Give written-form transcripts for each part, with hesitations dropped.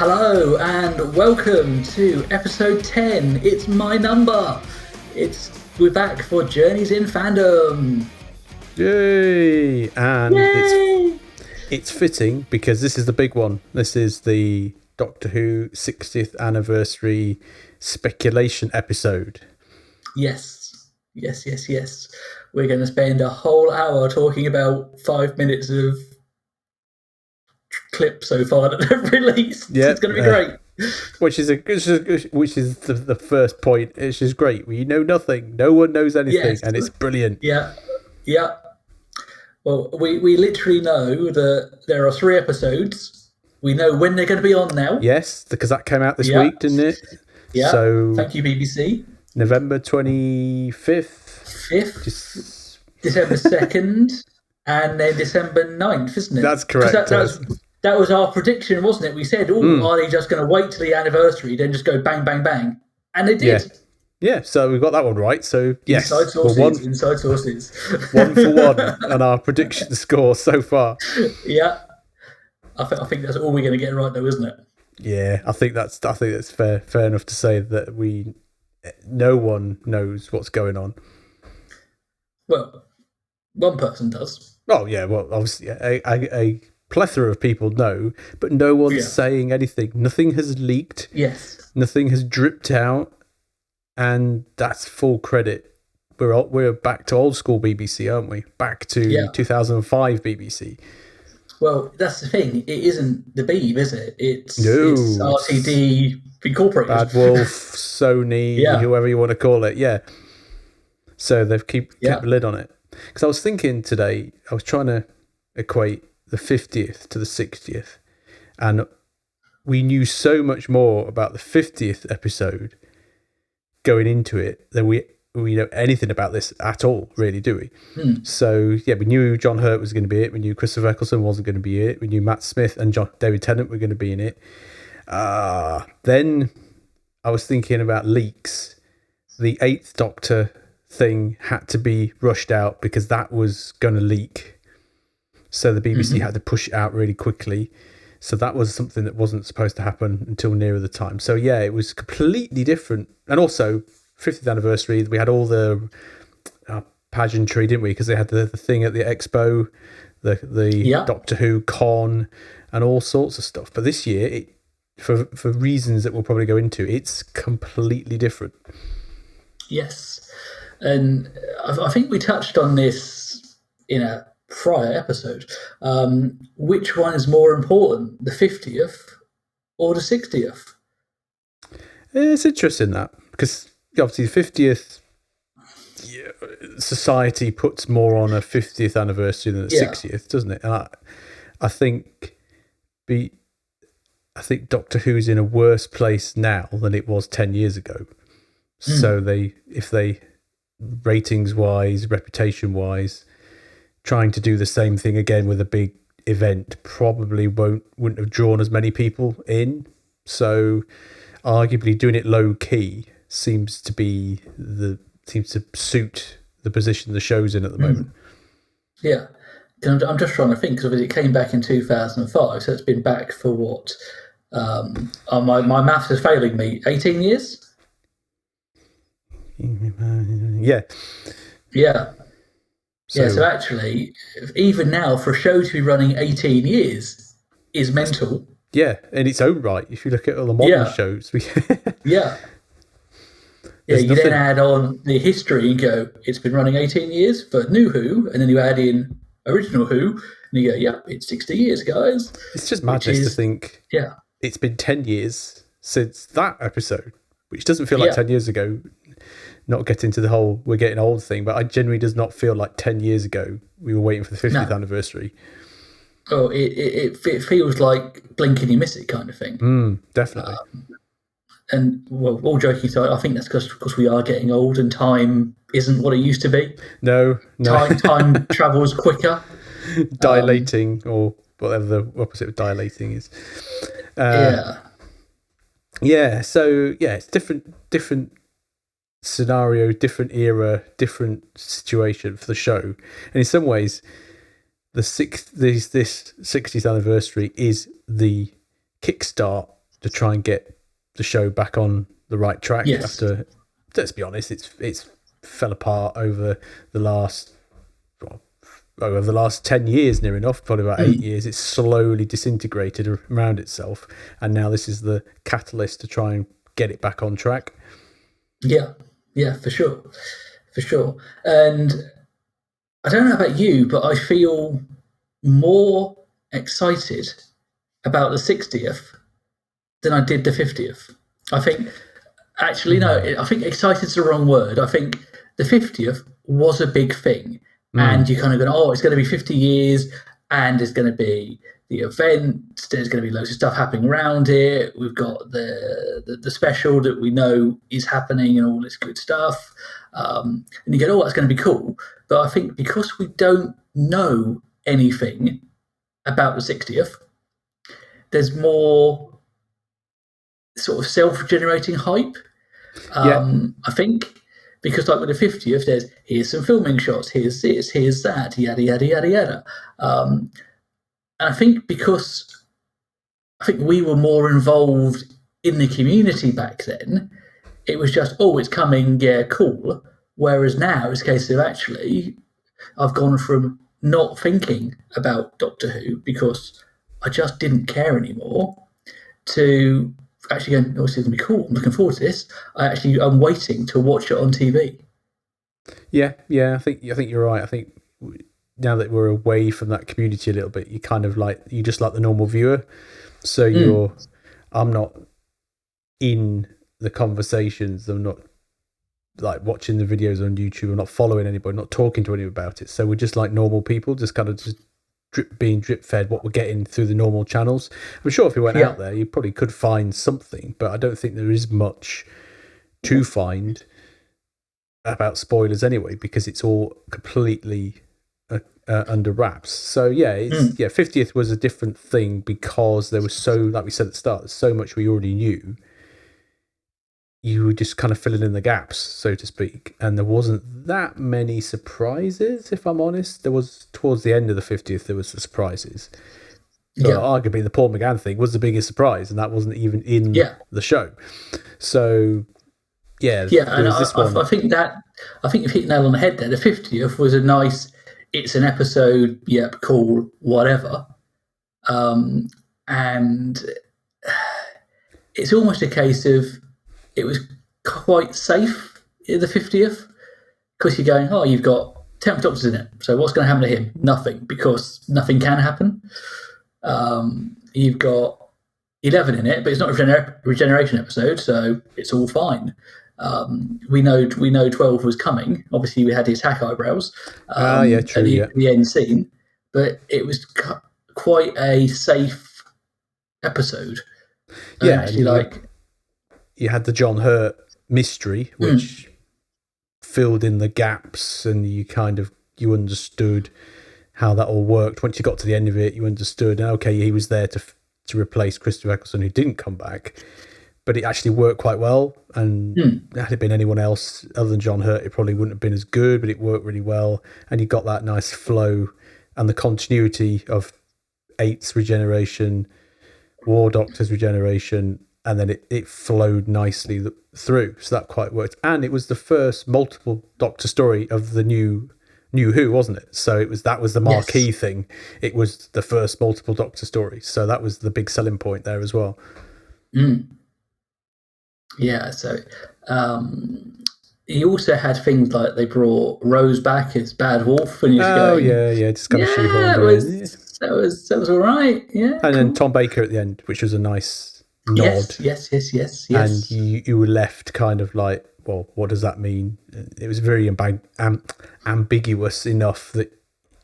Hello and welcome to episode 10. It's my number. We're back for Journeys in Fandom. Yay! And Yay! It's fitting because this is the big one. This is the Doctor Who 60th anniversary speculation episode. Yes. We're going to spend a whole hour talking about 5 minutes of clips so far that they've released. Yeah, it's going to be great. Which is the first point. It's just great. We know nothing. No one knows anything, and it's brilliant. Yeah. Well, we literally know that there are 3 episodes. We know when they're going to be on now. Yes, because that came out this week, didn't it? Yeah. So thank you, BBC. November 25th. 5th, December 2nd, and then December 9th, isn't it? That's correct. That was our prediction, wasn't it? We said, are they just going to wait till the anniversary, then just go bang, bang, bang? And they did. Yeah, so we got that one right. So, yes. Inside sources. 1 for 1 on our prediction score so far. Yeah. I think that's all we're going to get right, though, isn't it? Yeah, I think that's fair enough to say that no one knows what's going on. Well, one person does. Oh yeah, well obviously a plethora of people know, but no one's saying anything. Nothing has leaked. Yes. Nothing has dripped out, and that's full credit. We're back to old school BBC, aren't we? Back to 2005 BBC. Well, that's the thing. It isn't the Beeb, is it? It's RTD Incorporated. Bad Wolf, Sony, whoever you want to call it. Yeah. So they've kept a lid on it. Because I was thinking today, I was trying to equate the 50th to the 60th. And we knew so much more about the 50th episode going into it than we know anything about this at all, really, do we? So, we knew John Hurt was going to be it. We knew Christopher Eccleston wasn't going to be it. We knew Matt Smith and David Tennant were going to be in it. Then I was thinking about leaks. The 8th Doctor thing had to be rushed out because that was going to leak. So the BBC had to push it out really quickly. So that was something that wasn't supposed to happen until nearer the time. So, it was completely different. And also, 50th anniversary, we had all the pageantry, didn't we? Because they had the thing at the expo, the Doctor Who con, and all sorts of stuff. But this year, for reasons that we'll probably go into, it's completely different. Yes. And I think we touched on this in a prior episode. Which one is more important, the 50th or the 60th? It's interesting that, because obviously the 50th society puts more on a 50th anniversary than the 60th, doesn't it? And I think Doctor Who's in a worse place now than it was 10 years ago. So if they ratings wise, reputation wise, trying to do the same thing again with a big event probably wouldn't have drawn as many people in. So arguably doing it low key seems to suit the position the show's in at the moment. Yeah. I'm just trying to think, because it came back in 2005, so it's been back for what? My maths is failing me. 18 years? Yeah. So actually, even now, for a show to be running 18 years is mental. Yeah, in its own right. If you look at all the modern shows. You then add on the history and go, it's been running 18 years for New Who, and then you add in original Who, and you go, it's 60 years, guys. It's just madness to think it's been 10 years since that episode, which doesn't feel like 10 years ago. Not getting to the whole we're getting old thing, but I genuinely does not feel like 10 years ago we were waiting for the 50th anniversary. Oh, it feels like blink and you miss it kind of thing. Definitely. And well, all joking aside, I think that's because we are getting old and time isn't what it used to be. No. Time travels quicker. Dilating, or whatever the opposite of dilating is. So it's different scenario, different era, different situation for the show. And in some ways, this 60th anniversary is the kickstart to try and get the show back on the right track. Yes. After, let's be honest, it's fell apart over the last 10 years, near enough, probably about 8 years. It's slowly disintegrated around itself, and now this is the catalyst to try and get it back on track. Yeah, for sure. And I don't know about you, but I feel more excited about the 60th than I did the 50th. I think, actually, no, I think excited's the wrong word. I think the 50th was a big thing. And you kind of go, oh, it's going to be 50 years, and there's going to be the event. There's going to be loads of stuff happening around it. We've got the special that we know is happening and all this good stuff. And you go, oh, that's going to be cool. But I think because we don't know anything about the 60th, there's more sort of self-generating hype. I think. Because like with the 50th, here's some filming shots, here's this, here's that, yada, yada, yada, yada. And I think we were more involved in the community back then, it was just, oh, it's coming, yeah, cool. Whereas now it's a case of, actually, I've gone from not thinking about Doctor Who because I just didn't care anymore to actually going, oh, this is going to be cool. I'm looking forward to this. I'm waiting to watch it on TV. Yeah. I think you're right. I think now that we're away from that community a little bit, you kind of you just like the normal viewer. So I'm not in the conversations. I'm not like watching the videos on YouTube. I'm not following anybody, not talking to anyone about it. So we're just like normal people, just kind of just being drip fed what we're getting through the normal channels. I'm sure if you went out there, you probably could find something, but I don't think there is much to find about spoilers anyway, because it's all completely under wraps. So 50th was a different thing because there was so, like we said at the start, there's so much we already knew. You were just kind of filling in the gaps, so to speak. And there wasn't that many surprises, if I'm honest. There was, towards the end of the 50th, there was the surprises. But arguably the Paul McGann thing was the biggest surprise, and that wasn't even in the show. So, and I think you've hit the nail on the head there. The 50th was a nice, it's an episode, yep, cool, whatever. And it's almost a case of, it was quite safe in the 50th because you're going, oh, you've got 10 Doctors in it. So what's going to happen to him? Nothing, because nothing can happen. You've got 11 in it, but it's not a regeneration episode, so it's all fine. We know 12 was coming. Obviously, we had his hack eyebrows true, at the end scene, but it was quite a safe episode. You had the John Hurt mystery, which filled in the gaps, and you understood how that all worked. Once you got to the end of it, you understood, okay, he was there to replace Christopher Eccleston, who didn't come back, but it actually worked quite well. And had it been anyone else other than John Hurt, it probably wouldn't have been as good, but it worked really well. And you got that nice flow and the continuity of 8's regeneration, War Doctor's regeneration, and then it flowed nicely through. So that quite worked. And it was the first multiple Doctor story of the new Who, wasn't it? So that was the marquee thing. It was the first multiple Doctor story. So that was the big selling point there as well. Yeah, so he also had things like they brought Rose back as Bad Wolf, and just kind of shoehorned that was all right. Yeah, and then Tom Baker at the end, which was a nice nod. Yes. And you were left kind of like, well, what does that mean? It was very ambiguous enough that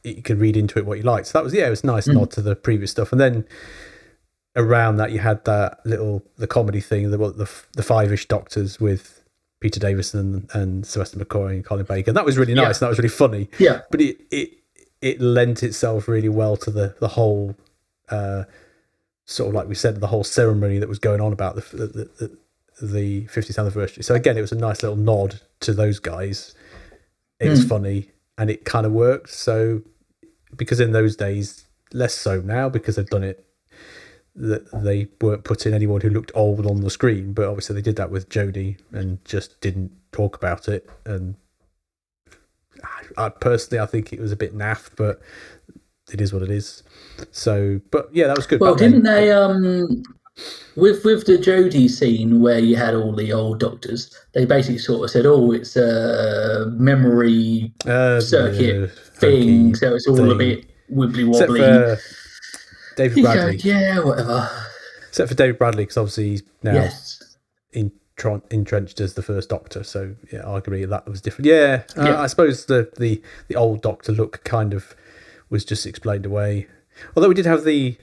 you could read into it what you liked. So that was it was a nice nod to the previous stuff. And then around that, you had that the comedy thing, the five-ish Doctors with Peter Davison and Sylvester McCoy and Colin Baker. And that was really nice. And that was really funny. Yeah. But it lent itself really well to the whole sort of, like we said, the whole ceremony that was going on about the 50th anniversary. So again, it was a nice little nod to those guys. It was funny and it kind of worked. So because in those days, less so now because they've done it that they weren't putting anyone who looked old on the screen, but obviously they did that with Jodie and just didn't talk about it. And I personally, I think it was a bit naff, but it is what it is. So, but yeah, that was good. Well, didn't they with the Jodie scene where you had all the old doctors, they basically sort of said, "Oh, it's a memory circuit thing, so it's all a bit wibbly wobbly." Except for David Bradley, yeah, whatever. Except for David Bradley, because obviously he's now entrenched as the first Doctor. So yeah, I agree that was different. Yeah, I suppose the old Doctor look kind of was just explained away. Although we did have the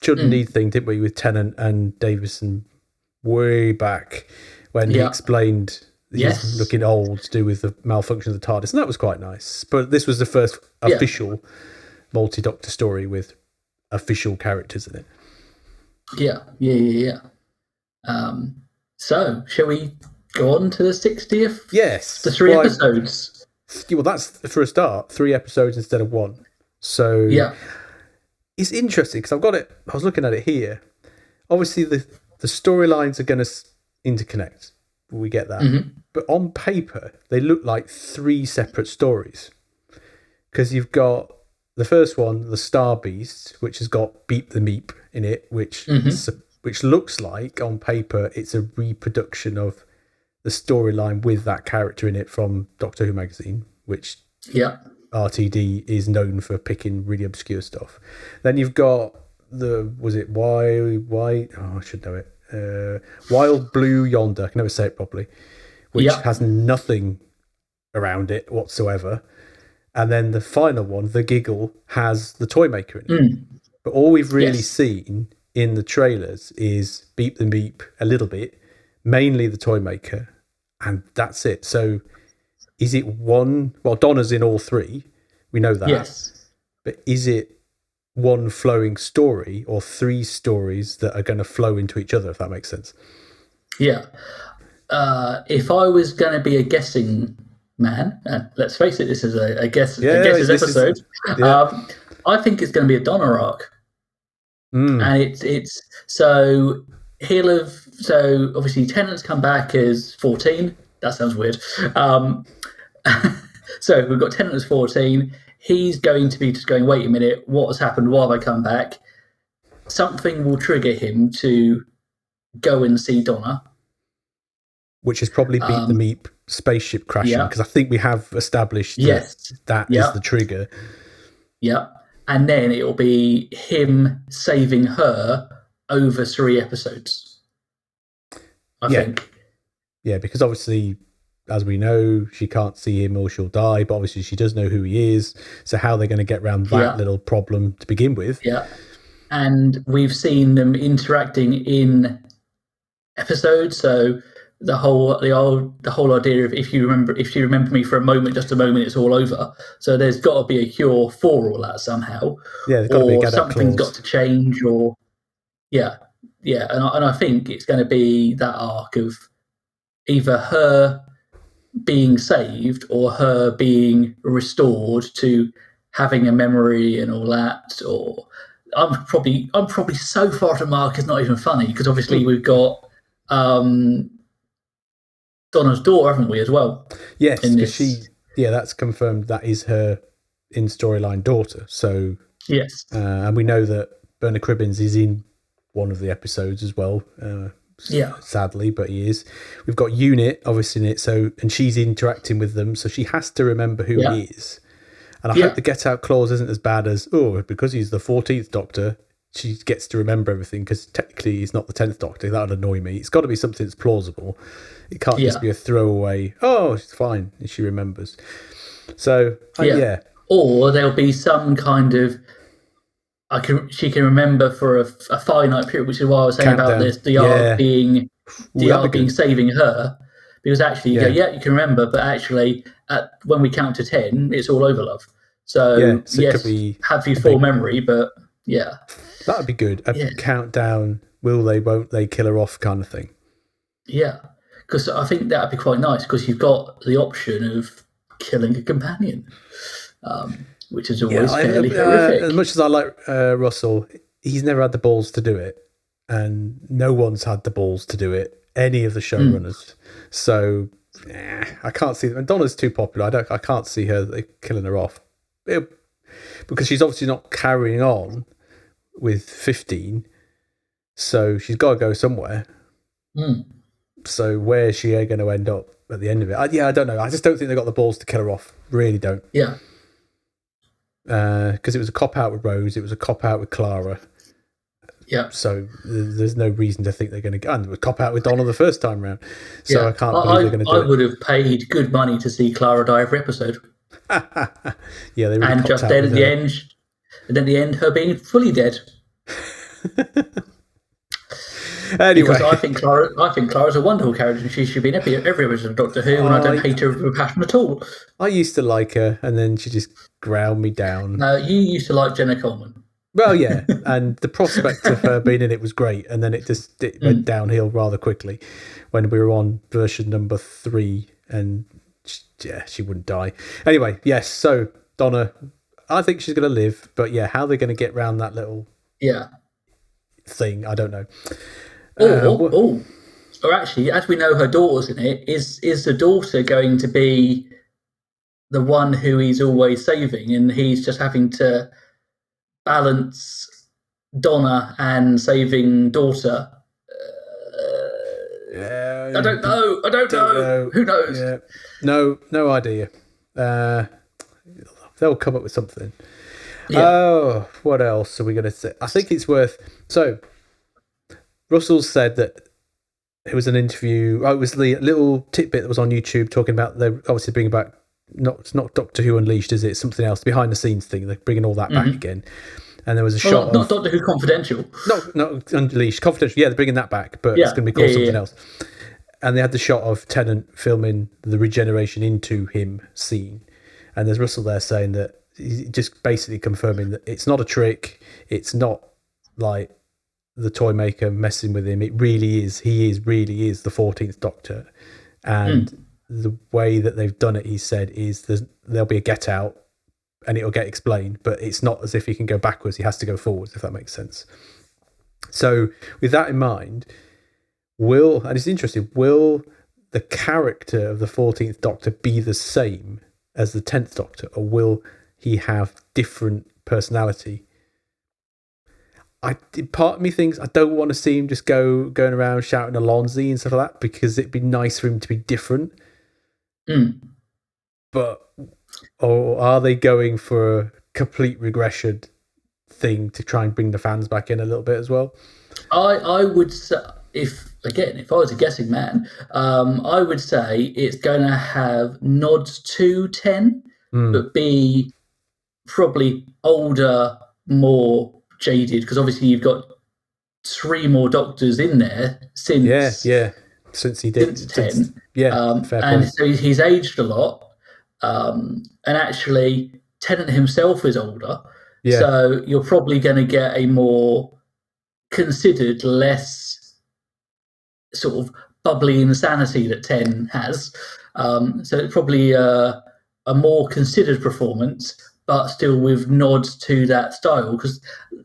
children need thing, didn't we, with Tennant and Davison way back when he explained he's looking old to do with the malfunction of the TARDIS, and that was quite nice. But this was the first official multi-Doctor story with official characters in it. Yeah. So, shall we go on to the 60th? Yes. The 3 episodes. Well, that's, for a start, 3 episodes instead of 1. So, it's interesting because I was looking at it here. Obviously, the storylines are going to interconnect. We get that. Mm-hmm. But on paper, they look like 3 separate stories. Because you've got the first one, the Star Beast, which has got Beep the Meep in it, which looks like, on paper, it's a reproduction of the storyline with that character in it from Doctor Who magazine, which RTD is known for picking really obscure stuff. Then you've got I should know it. Wild Blue Yonder, I can never say it properly, which has nothing around it whatsoever. And then the final one, The Giggle, has the toy maker in it. But all we've really seen in the trailers is Beep the Meep a little bit, mainly the toy maker, and that's it. So is it one? Well, Donna's in all 3. We know that. Yes. But is it one flowing story or 3 stories that are going to flow into each other, if that makes sense? Yeah. If I was going to be a guessing man, and let's face it, this is a guesses episode. I think it's going to be a Donna arc. And it's so obviously Tennant's come back as 14. That sounds weird. So we've got Tennant as 14. He's going to be just going, wait a minute, what has happened? Why have I come back? Something will trigger him to go and see Donna. Which is probably Beat the Meep spaceship crashing, because I think we have established that is the trigger. Yeah. And then it'll be him saving her over 3 episodes. I think. Yeah, because obviously, as we know, she can't see him or she'll die, but obviously she does know who he is. So how are they going to get around that little problem to begin with? Yeah. And we've seen them interacting in episodes, so the whole idea of if you remember me for a moment, just a moment, it's all over. So there's got to be a cure for all that somehow. Yeah, there's got to be a get out something's clause. Got to change, or and I think it's going to be that arc of either her being saved or her being restored to having a memory and all that. Or I'm probably so far to mark it's not even funny, because obviously we've got Donna's daughter, haven't we, as well? Yes, because that's confirmed. That is her in storyline daughter. So yes, and we know that Bernard Cribbins is in one of the episodes as well. Sadly, but he is. We've got Unit obviously in it, and she's interacting with them, so she has to remember who he is. And I hope the get out clause isn't as bad as because he's the 14th Doctor, she gets to remember everything, because technically he's not the 10th Doctor. That would annoy me. It's got to be something that's plausible. It can't just be a throwaway, it's fine, and she remembers. So, Or there'll be some kind of, she can remember for a finite period, which is why I was saying countdown. About this, the arc being saving her. Because actually, you can remember, but actually, when we count to 10, it's all over, love. So, yes, could be have your full memory, but that would be good. A countdown, will they, won't they, kill her off kind of thing. Yeah, because I think that would be quite nice, because you've got the option of killing a companion, which is always fairly horrific. As much as I like Russell, he's never had the balls to do it, and no one's had the balls to do it. Any of the showrunners. So I can't see. And Donna's too popular. I can't see her killing her off, because she's obviously not carrying on with 15. So she's got to go somewhere. So where's she going to end up at the end of it? I don't know. I just don't think they got the balls to kill her off. Really don't. Yeah. Because it was a cop out with Rose. It was a cop out with Clara. Yeah. So there's no reason to think they're going to go. And it was cop out with Donna the first time round. So I can't believe they're going to do it. I would have paid good money to see Clara die every episode. Yeah, they really and just then at the end, and at the end, her being fully dead. Anyway, because I think Clara's a wonderful character, and she should be in every episode of Doctor Who, and I don't hate her with a passion at all. I used to like her, and then she just ground me down. No, you used to like Jenna Coleman. Well, yeah, and the prospect of her being in it was great, and then it went downhill rather quickly when we were on version number 3, and she wouldn't die. Anyway, yes, so Donna, I think she's going to live, but how they're going to get around that little thing, I don't know. Or actually, as we know, her daughter's in it. Is the daughter going to be the one who he's always saving, and he's just having to balance Donna and saving daughter? I don't know. Who knows? Yeah. No idea. They'll come up with something. Yeah. Oh, what else are we going to say? I think it's worth. So, Russell said that it was an interview. It was the little tidbit that was on YouTube talking about they're obviously bringing back. It's not Doctor Who Unleashed, is it? It's something else, behind the scenes thing. They're bringing all that back again. And there was a shot. Not Doctor Who Confidential. Not Unleashed. Confidential. Yeah, they're bringing that back, but it's going to be called something else. And they had the shot of Tennant filming the regeneration into him scene. And there's Russell there saying that he's just basically confirming that it's not a trick. It's not like the toy maker messing with him. It really is. He really is the 14th Doctor. And the way that they've done it, he said, is there'll be a get out and it'll get explained, but it's not as if he can go backwards. He has to go forwards, if that makes sense. So with that in mind, and it's interesting, will the character of the 14th Doctor be the same as the 10th Doctor, or will he have different personality? Part of me thinks I don't want to see him just going around shouting Alonzi and stuff like that, because it'd be nice for him to be different. But or are they going for a complete regression thing to try and bring the fans back in a little bit as well? I would say, if I was a guessing man, I would say it's going to have nods to 10, but be probably older, more jaded, because obviously you've got 3 more Doctors in there since since he did 10. Fair and point. so he's aged a lot, and actually Tennant himself is older, so you're probably going to get a more considered, less sort of bubbly insanity that 10 has. So it's probably a more considered performance, but still with nods to that style. Because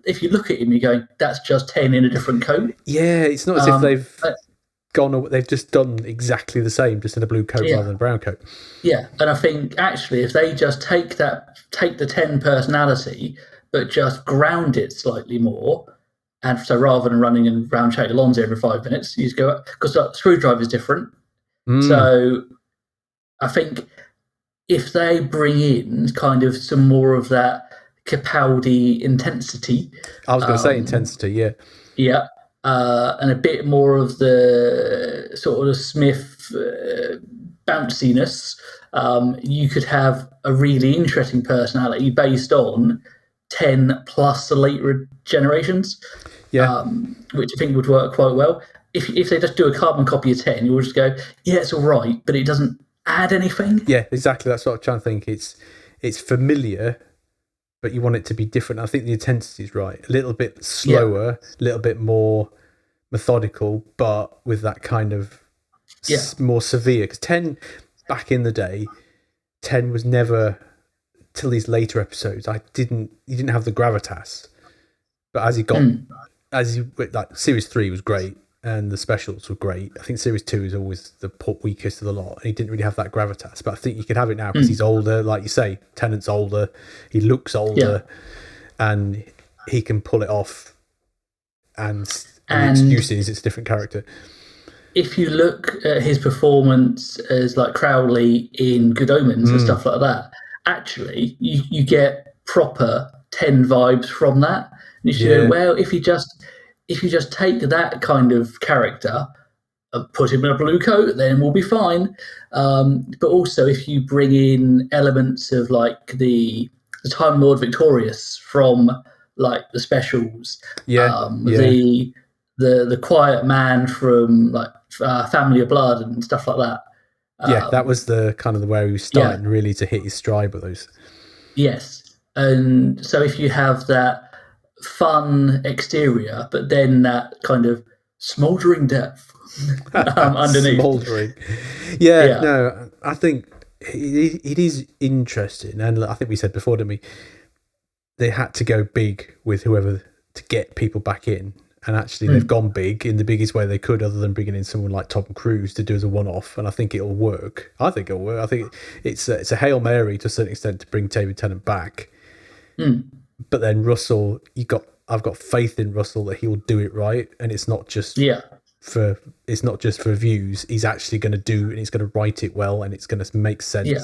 if you look at him, you're going, that's just 10 in a different coat. Yeah, it's not as if they've just done exactly the same, just in a blue coat rather than a brown coat. Yeah, and I think actually if they just take the 10 personality, but just ground it slightly more, and so rather than running and round shade Alonzo every 5 minutes, you just go, because Screwdriver is different. So I think if they bring in kind of some more of that Capaldi intensity. I was going to say intensity, yeah. Yeah. And a bit more of the sort of Smith bounciness, you could have a really interesting personality based on 10 plus the later generations, which I think would work quite well. If they just do a carbon copy of 10, you'll just go, yeah, it's all right, but it doesn't add anything. Yeah, exactly. That's what I'm trying to think. It's familiar, but you want it to be different. I think the intensity is right. A little bit slower, a little bit more methodical, but with that kind of more severe. Because 10, back in the day, 10 was never, till these later episodes, you didn't have the gravitas. But like series 3 was great, and the specials were great. I think series 2 is always the weakest of the lot, and he didn't really have that gravitas. But I think you can have it now because he's older, like you say. Tennant's older, he looks older, and he can pull it off. And the excuses, it's a different character. If you look at his performance as like Crowley in Good Omens and stuff like that, actually you get proper 10 vibes from that. And you should go, well, if you just take that kind of character and put him in a blue coat, then we'll be fine. But also if you bring in elements of like the Time Lord Victorious from like the specials, the quiet man from like Family of Blood and stuff like that. That was the kind of the where he was starting really to hit his stride with those. Yes, and so if you have that fun exterior, but then that kind of smouldering depth underneath. Smouldering. Yeah, no, I think it is interesting, and I think we said before, didn't we? They had to go big with whoever to get people back in. And actually, they've gone big in the biggest way they could, other than bringing in someone like Tom Cruise to do as a one-off. And I think it'll work. I think it's a Hail Mary to a certain extent to bring David Tennant back. But then Russell, I've got faith in Russell that he'll do it right, and it's not just for views. He's actually going to do, and he's going to write it well, and it's going to make sense. Yeah.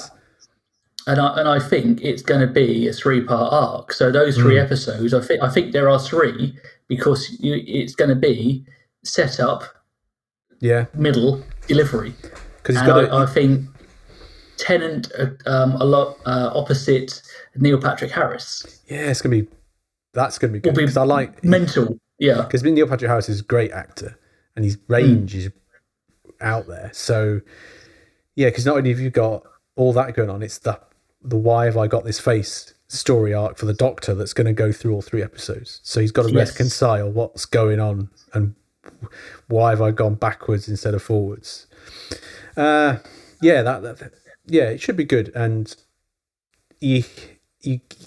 And I think it's going to be a 3-part arc. So those 3 episodes, I think there are 3 because it's going to be set up, middle, delivery. Because I think Tennant a lot opposite Neil Patrick Harris. Yeah, that's going to be good because I like mental. Yeah, because Neil Patrick Harris is a great actor and his range is out there. So because not only have you got all that going on, it's the why have I got this face story arc for the Doctor that's going to go through all 3 episodes. So he's got to reconcile what's going on and why have I gone backwards instead of forwards. It should be good, and you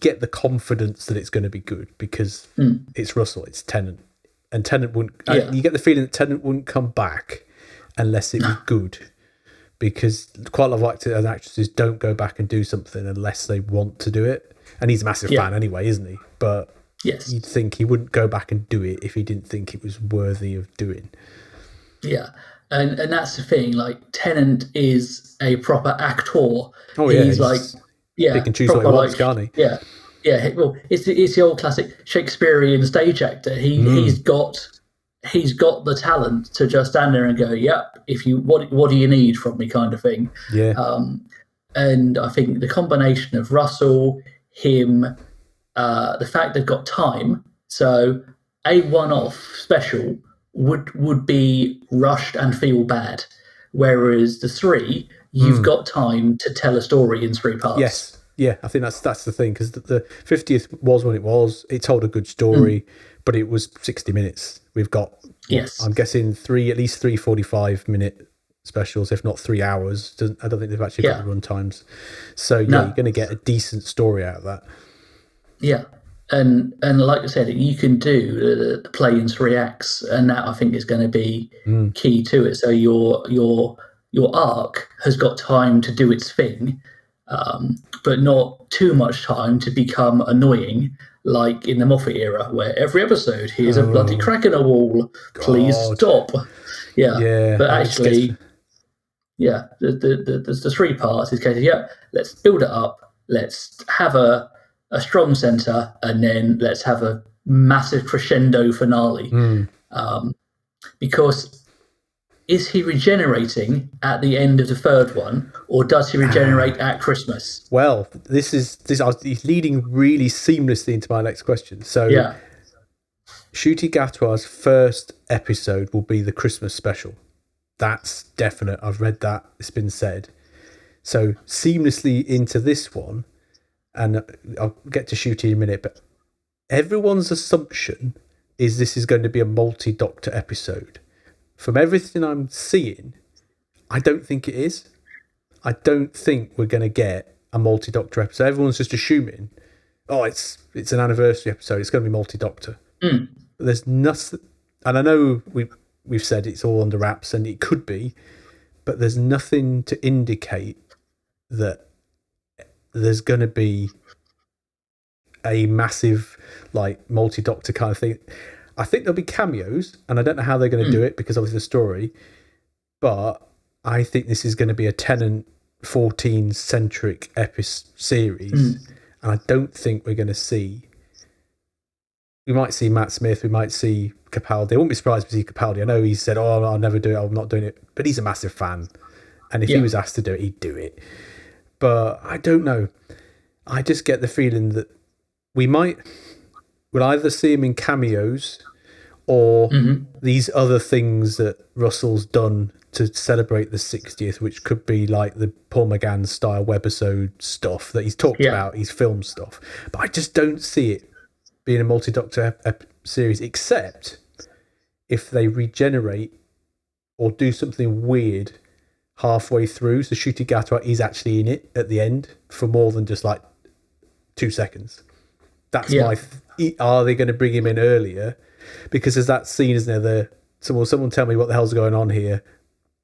get the confidence that it's going to be good because it's Russell, it's Tennant, and Tennant wouldn't. You get the feeling that Tennant wouldn't come back unless it was good. Because quite a lot of actors and actresses don't go back and do something unless they want to do it. And he's a massive fan anyway, isn't he? But you'd think he wouldn't go back and do it if he didn't think it was worthy of doing. Yeah, and that's the thing. Like, Tennant is a proper actor. Oh, he's pick and choose what he wants, can't he? Yeah. Well, it's the old classic Shakespearean stage actor. He's got the talent to just stand there and go, what do you need from me, kind of thing. And I think the combination of Russell, him, the fact they've got time, so a one-off special would be rushed and feel bad, whereas the 3, you've got time to tell a story in 3 parts. I think that's the thing, because the 50th was when it was. It told a good story, but it was 60 minutes. We've got, I'm guessing at least 3 45-minute specials, if not 3 hours. I don't think they've actually got the run times. So you're going to get a decent story out of that. Yeah, and like I said, you can do the play in 3 acts, and that I think is going to be key to it. So your arc has got time to do its thing, but not too much time to become annoying, like in the Moffat era, where every episode, here's a bloody crack in a wall, please stop. But actually, the 3 parts is kind of, let's build it up, let's have a strong center, and then let's have a massive crescendo finale. Because is he regenerating at the end of the 3rd one, or does he regenerate at Christmas? Well, he's leading really seamlessly into my next question. So, Ncuti Gatwa's first episode will be the Christmas special. That's definite. I've read that. It's been said. So, seamlessly into this one, and I'll get to Ncuti in a minute, but everyone's assumption is this is going to be a multi-Doctor episode. From everything I'm seeing, I don't think it is. I don't think we're going to get a multi-Doctor episode. Everyone's just assuming, it's an anniversary episode. It's going to be multi-Doctor. There's nothing, and I know we've said it's all under wraps, and it could be, but there's nothing to indicate that there's going to be a massive, like, multi-doctor kind of thing. I think there'll be cameos, and I don't know how they're going to do it because obviously the story, but I think this is going to be a Tennant 14-centric series, and I don't think we're going to see... We might see Matt Smith, we might see Capaldi. I wouldn't be surprised to see Capaldi. I know he said, I'll never do it, I'm not doing it, but he's a massive fan, and if he was asked to do it, he'd do it. But I don't know. I just get the feeling that we'll either see him in cameos or these other things that Russell's done to celebrate the 60th, which could be like the Paul McGann style webisode stuff that he's talked about, he's filmed stuff. But I just don't see it being a multi-doctor series, except if they regenerate or do something weird halfway through. So Ncuti Gatwa is actually in it at the end for more than just like 2 seconds. That's are they going to bring him in earlier? Because there's that scene, isn't there? Someone tell me what the hell's going on here.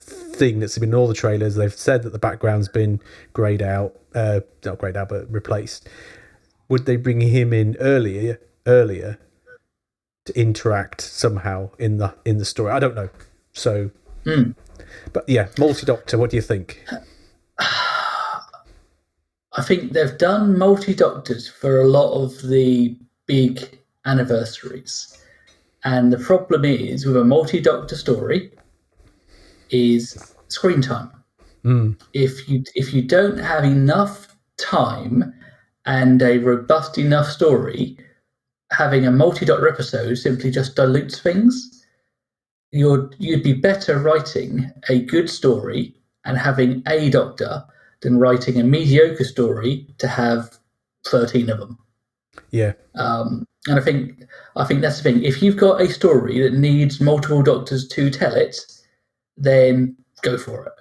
Thing that's been in all the trailers. They've said that the background's been grayed out, not grayed out, but replaced. Would they bring him in earlier to interact somehow in the story? I don't know. So, but yeah, multi-doctor. What do you think? I think they've done multi-doctors for a lot of the big anniversaries. And the problem is, with a multi-doctor story, is screen time. If you don't have enough time and a robust enough story, having a multi-doctor episode simply just dilutes things. You'd be better writing a good story and having a doctor than writing a mediocre story to have 13 of them. Yeah. And I think that's the thing. If you've got a story that needs multiple doctors to tell it, then go for it.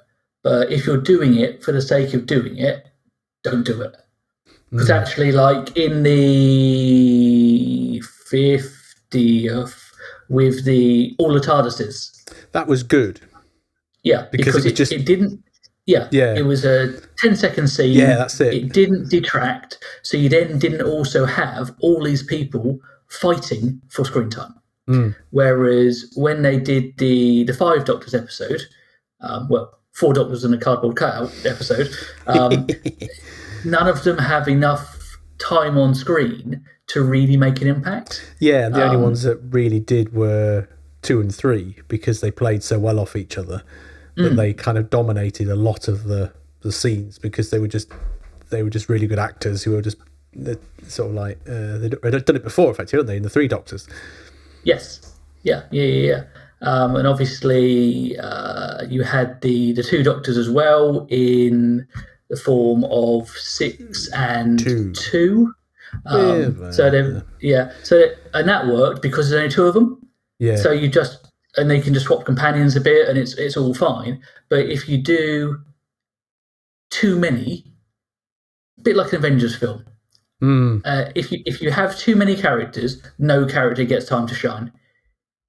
But if you're doing it for the sake of doing it, don't do it. Because actually, like in the 50th, with all the TARDISes, that was good. Yeah, because it didn't. Yeah, it was a 10-second scene. Yeah, that's it. It didn't detract, so you then didn't also have all these people fighting for screen time. Whereas when they did the 5 Doctors episode, 4 Doctors and a cardboard cutout episode, none of them have enough time on screen to really make an impact. Yeah, the only ones that really did were 2 and 3 because they played so well off each other that they kind of dominated a lot of the scenes because they were just really good actors who were just sort of like they'd done it before, effectively, hadn't they, in the 3 Doctors? Yes. Yeah. And obviously, you had the 2 Doctors as well in the form of 6 and 2. And that worked because there's only 2 of them. Yeah. So and they can just swap companions a bit, and it's all fine. But if you do too many, a bit like an Avengers film, if you have too many characters, no character gets time to shine.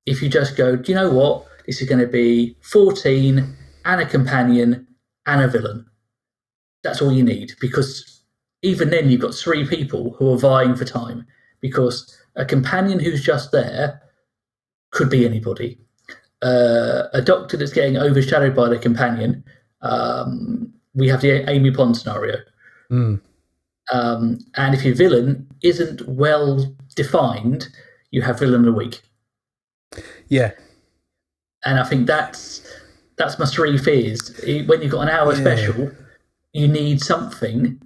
If you just go, do you know what? This is going to be 14 and a companion and a villain. That's all you need, because even then you've got 3 people who are vying for time, because a companion who's just there could be anybody. A doctor that's getting overshadowed by the companion, we have the Amy Pond scenario. And if your villain isn't well defined, you have villain of the week. Yeah. And I think that's my 3 fears. When you've got an hour special, you need something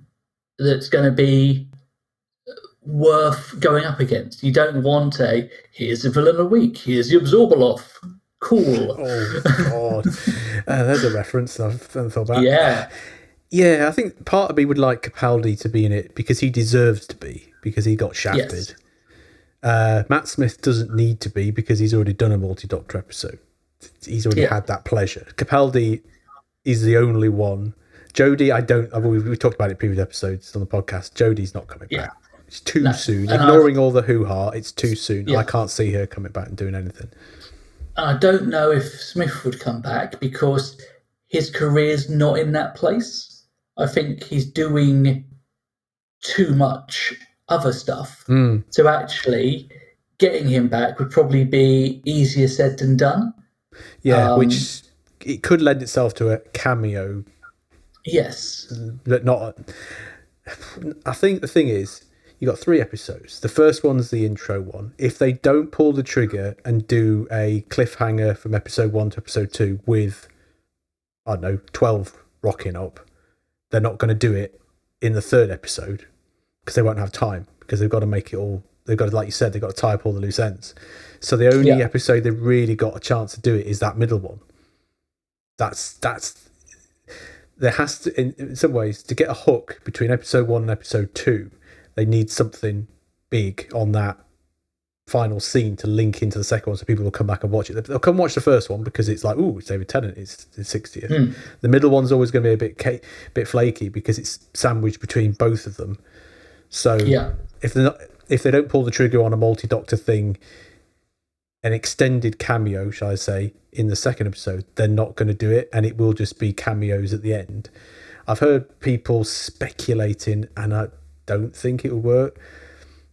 that's going to be worth going up against. You don't want here's the villain of the week, here's the Absorbaloff. Cool. Oh, God. There's a reference I haven't thought about. Yeah. Yeah, I think part of me would like Capaldi to be in it because he deserves to be, because he got shafted. Yes. Matt Smith doesn't need to be because he's already done a multi-doctor episode. He's already had that pleasure. Capaldi is the only one. Jodie, we've talked about it in previous episodes on the podcast. Jodie's not coming back. It's too soon. Ignoring all the hoo-ha, it's too soon. Yeah. I can't see her coming back and doing anything. And I don't know if Smith would come back because his career's not in that place. I think he's doing too much other stuff. So actually getting him back would probably be easier said than done. Yeah, which it could lend itself to a cameo. Yes. But not... I think the thing is, you got 3 episodes. The first one's the intro one. If they don't pull the trigger and do a cliffhanger from episode 1 to episode 2 with, I don't know, 12 rocking up, they're not going to do it in the 3rd episode because they won't have time, because they've got to make it all, they've got to, like you said, they've got to tie up all the loose ends. So the only episode they've really got a chance to do it is that middle one. That's there has to, in some ways, to get a hook between episode 1 and episode 2, they need something big on that final scene to link into the second one, so people will come back and watch it. They'll come watch the first one because it's like, ooh, it's David Tennant, it's his 60th. The middle one's always going to be a bit flaky because it's sandwiched between both of them. So if they don't pull the trigger on a multi-doctor thing, an extended cameo, shall I say, in the second episode, they're not going to do it, and it will just be cameos at the end. I've heard people speculating, and I don't think it will work,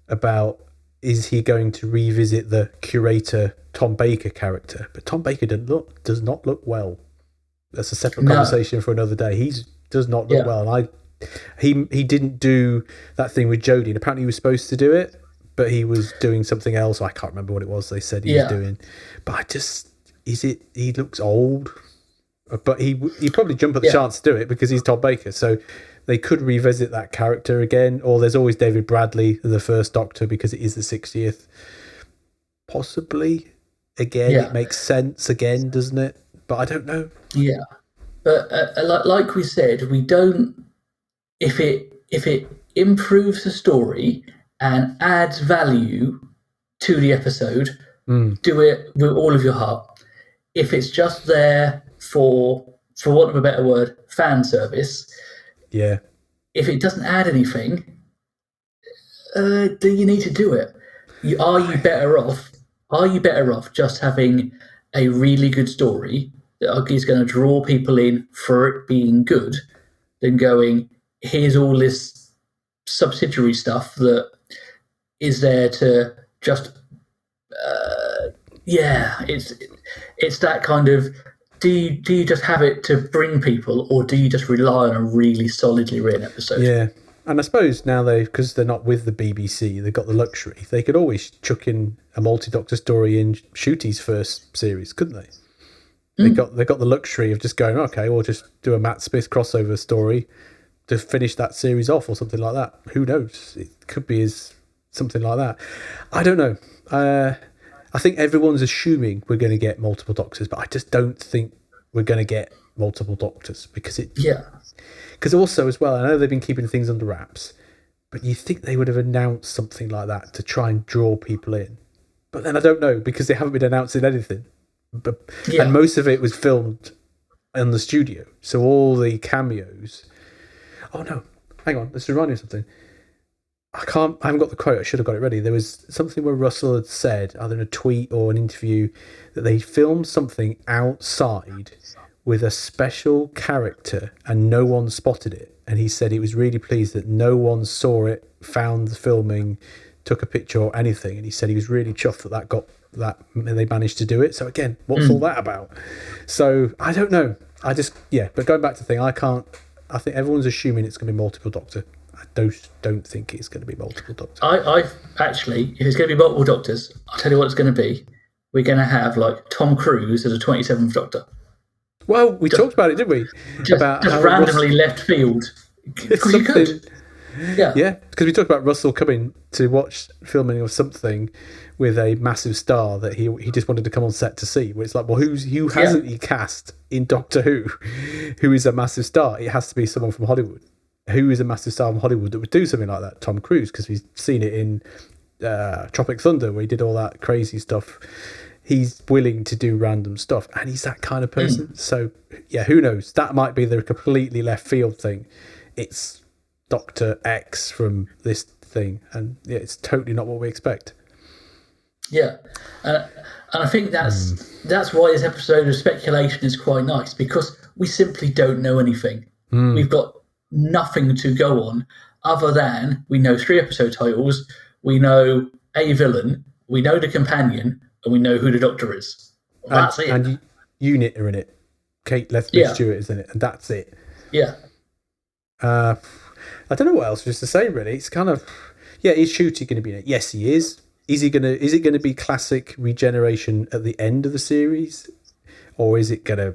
about is he going to revisit the curator Tom Baker character? But Tom Baker does not look well. That's a separate conversation for another day. He does not look well. And he didn't do that thing with Jodie, and apparently he was supposed to do it, but he was doing something else. I can't remember what it was they said he was doing. But he looks old. But he'd probably jump at the chance to do it because he's Tom Baker. So they could revisit that character again. Or there's always David Bradley, the first Doctor, because it is the 60th. Possibly. Again, it makes sense again, doesn't it? But I don't know. Yeah. But like we said, we don't... If it improves the story and adds value to the episode, do it with all of your heart. If it's just there for want of a better word, fan service, if it doesn't add anything, do you need to do it? Are you better off just having a really good story that is going to draw people in for it being good, than going, here's all this subsidiary stuff that is there to just it's that kind of, do you just have it to bring people, or do you just rely on a really solidly written episode? And I suppose now because they're not with the BBC, they've got the luxury, they could always chuck in a multi-doctor story in Shooty's first series, couldn't they? They got the luxury of just going, okay, we'll just do a Matt Smith crossover story to finish that series off, or something like that. Who knows? It could be something like that. I don't know. I think everyone's assuming we're going to get multiple Doctors, but I just don't think we're going to get multiple Doctors because because also as well, I know they've been keeping things under wraps, but you think they would have announced something like that to try and draw people in. But then I don't know, because they haven't been announcing anything. And most of it was filmed in the studio, so all the cameos. Oh no, hang on, let's remind me of something. I haven't got the quote, I should have got it ready. There was something where Russell had said, either in a tweet or an interview, that they filmed something outside with a special character and no one spotted it. And he said he was really pleased that no one saw it, found the filming, took a picture or anything. And he said he was really chuffed that they managed to do it. So again, what's all that about? So I don't know. But going back to the thing, I think everyone's assuming it's going to be multiple Doctor. I don't think it's going to be multiple Doctors. I actually, if it's going to be multiple Doctors, I'll tell you what it's going to be. We're going to have like Tom Cruise as a 27th Doctor. Well, we talked about it, didn't we? Just randomly left field. Because you could. Yeah, because we talked about Russell coming to watch filming of something with a massive star that he just wanted to come on set to see. Where it's like, well, who hasn't he cast in Doctor who is a massive star? It has to be someone from Hollywood. Who is a massive star from Hollywood that would do something like that? Tom Cruise, because we've seen it in Tropic Thunder where he did all that crazy stuff. He's willing to do random stuff, and he's that kind of person. So, yeah, who knows? That might be the completely left field thing. It's Dr. X from this thing, and yeah, it's totally not what we expect. Yeah, and I think that's why this episode of speculation is quite nice, because we simply don't know anything. We've got nothing to go on other than we know 3 episode titles, we know a villain, we know the companion, and we know who the Doctor is. That's it. And Unit are in it. Kate Lethbridge Stewart is in it, and that's it. Yeah. I don't know what else just to say, really. It's kind of, is Shooty going to be in it? Yes, he is. Is it going to be classic regeneration at the end of the series, or is it going to?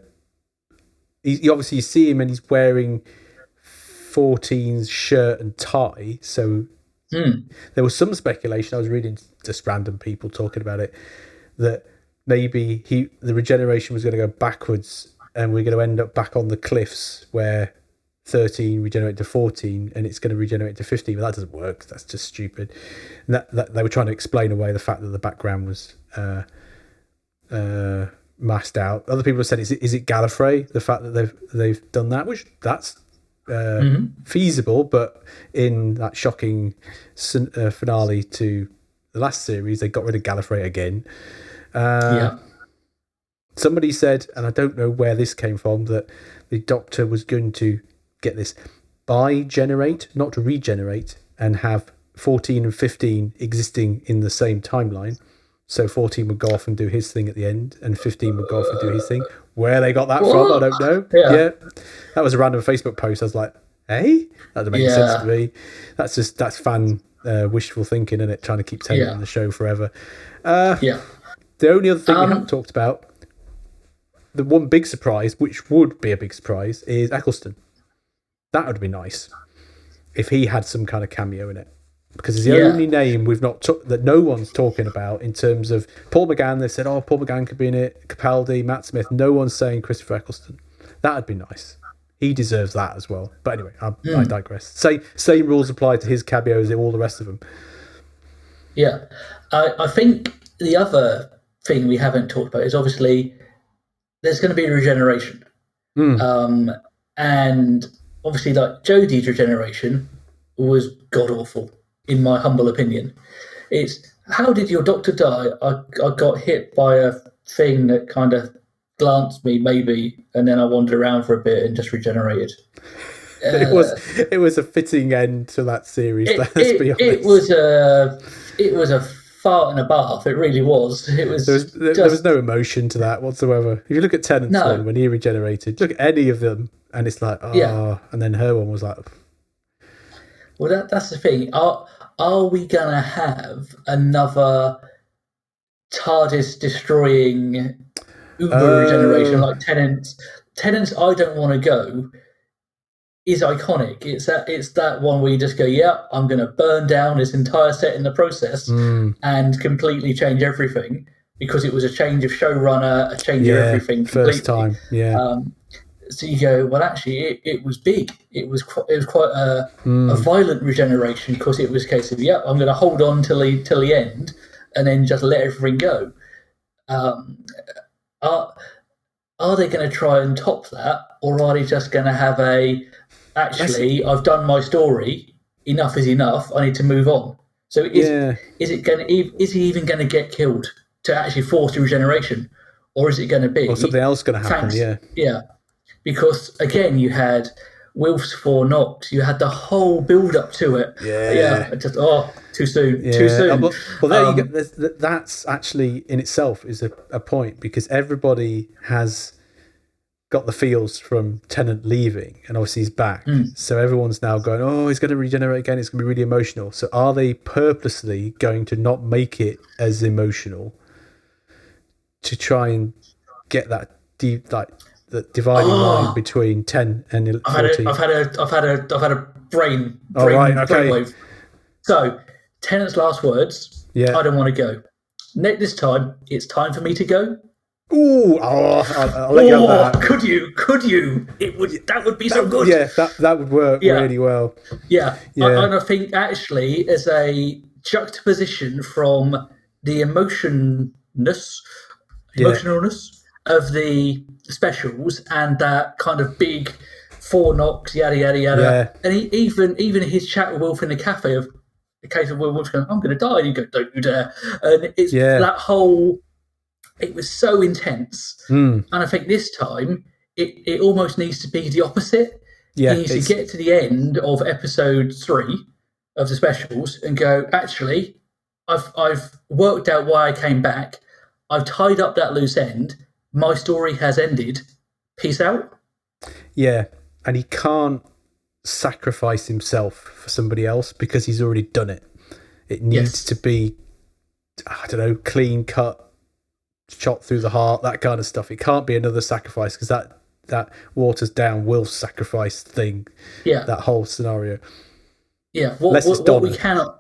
You obviously see him and he's wearing 14's shirt and tie. So there was some speculation. I was reading just random people talking about it, that maybe the regeneration was going to go backwards, and we're going to end up back on the cliffs where 13 regenerated to 14, and it's going to regenerate to 15, but that doesn't work. That's just stupid. And that they were trying to explain away the fact that the background was masked out. Other people have said, is it Gallifrey? The fact that they've done that, which that's feasible, but in that shocking finale to the last series, they got rid of Gallifrey again. Somebody said, and I don't know where this came from, that the Doctor was going to get this bi-generate, not regenerate, and have 14 and 15 existing in the same timeline. So 14 would go off and do his thing at the end, and 15 would go off and do his thing. Where they got that from, I don't know. Yeah. That was a random Facebook post. I was like, hey, that doesn't make sense to me. That's fan wishful thinking, isn't it? Trying to keep Tennant in the show forever. The only other thing we haven't talked about, the one big surprise, which would be a big surprise, is Eccleston. That would be nice if he had some kind of cameo in it, because it's the only name we've not that no one's talking about in terms of Paul McGann. They said, Paul McGann could be in it, Capaldi, Matt Smith. No one's saying Christopher Eccleston. That would be nice. He deserves that as well. But anyway, I digress. Same rules apply to his cameo as all the rest of them. Yeah, I think the other thing we haven't talked about is obviously there's going to be a regeneration, and obviously, like Jodie's regeneration was god awful, in my humble opinion. It's, how did your Doctor die? I got hit by a thing that kind of glanced me, maybe, and then I wandered around for a bit and just regenerated. It was a fitting end to that series. Let's be honest. It was a fart in a bath. It really was. It was. There was no emotion to that whatsoever. If you look at Tennant's one when he regenerated, look at any of them, and it's like, and then her one was like. Well, that's the thing. Are we gonna have another TARDIS destroying uber regeneration like Tennant's? Tennant's I Don't Want to Go is iconic. It's that one where you just go, I'm going to burn down this entire set in the process and completely change everything, because it was a change of showrunner, a change of everything completely. First time, so you go, well, actually, it was big. It was quite a violent regeneration, because it was a case of, I'm going to hold on till the end and then just let everything go. Are they going to try and top that, or are they just going to have I've done my story, enough is enough, I need to move on? So is he even going to get killed to actually force the regeneration, or is it going to be something else going to happen? Because again, you had Wilf's 4 knocks, you had the whole build up to it. Just too soon. Well, there you go. That's actually in itself is a point, because everybody has got the feels from Tennant leaving, and obviously he's back. So everyone's now going, he's going to regenerate again. It's going to be really emotional. So are they purposely going to not make it as emotional to try and get that deep, like the dividing line between 10 and 14? I've had a brain wave. So Tennant's last words. I don't want to go. This time, it's time for me to go. I'll let you have that. Could you? That would be so good. Yeah, that would work really well. And I think actually, as a juxtaposition from the emotionalness of the specials and that kind of big 4 knocks, yada yada yada, and even his chat with Wilf in the cafe of, the case of Wolf's going, I'm going to die, and you go, don't you dare. And it's that whole, it was so intense. And I think this time, it almost needs to be the opposite. Yeah, he needs to get to the end of episode 3 of the specials and go, actually, I've worked out why I came back. I've tied up that loose end. My story has ended. Peace out. Yeah, and he can't sacrifice himself for somebody else because he's already done it. It needs to be, I don't know, clean cut, shot through the heart, that kind of stuff. It can't be another sacrifice because that waters down Wilf's sacrifice thing. Yeah, that whole scenario. Yeah, what we cannot.